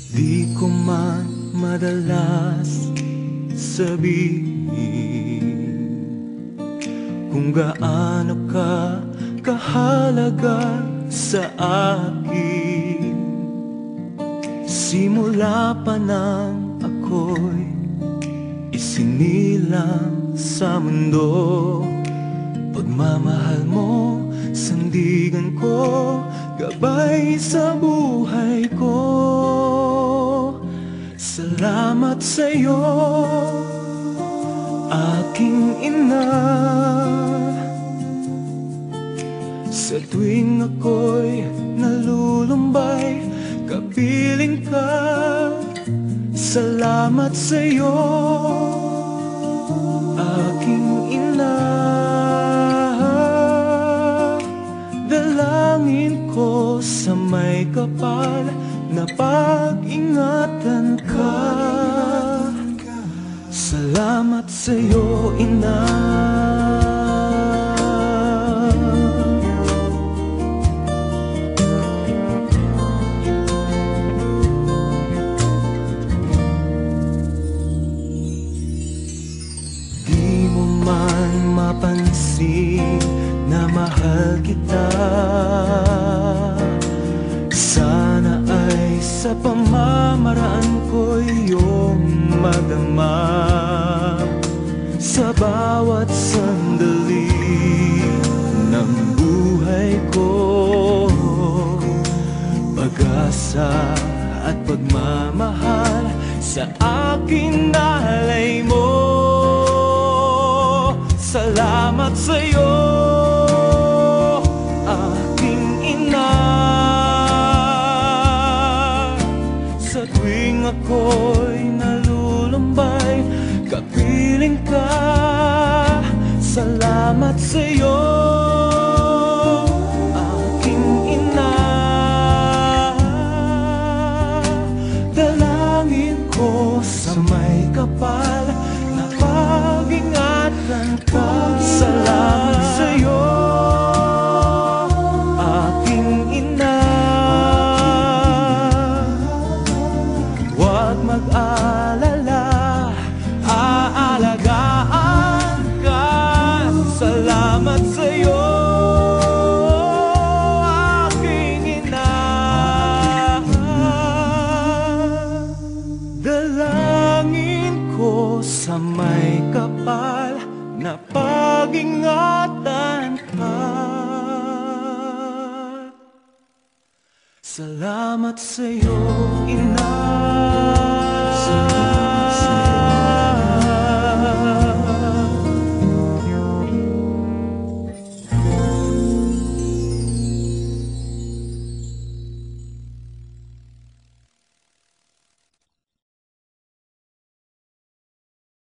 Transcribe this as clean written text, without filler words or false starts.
Di ko man madalas sabihin kung gaano ka kahalaga sa akin. Simula pa nang ako'y isinilang sa mundo, pagmamahal mo, sandigan ko, gabay sa buhay ko. Salamat sa'yo, aking ina. Sa tuwing ako'y nalulumbay, kapiling ka. Salamat sa'yo, aking ina. Dalangin ko sa may kapal na pag-ingatan ka. Salamat sa'yo, ina. Di mo man mapansin na mahal kita. Sana ay sa pamamaraan ko iyong madama. Sa bawat sandali ng buhay ko, pag-asa at pagmamahal sa aking nalay mo. Salamat sa'yo, aking ina. Sa tuwing ako'y nalulumbay, kapiling ka. Salamat sa'yo, aking ina. Dalangin ko sa may kapal na pag-ingatan ka. Salamat sa'yo, aking ina. Huwag mag-alala, aalagaan ka. Salamat sa'yo, aking ina. Dalangin ko sa may kapal na pag-ingatan ka. Salamat sa'yo, ina.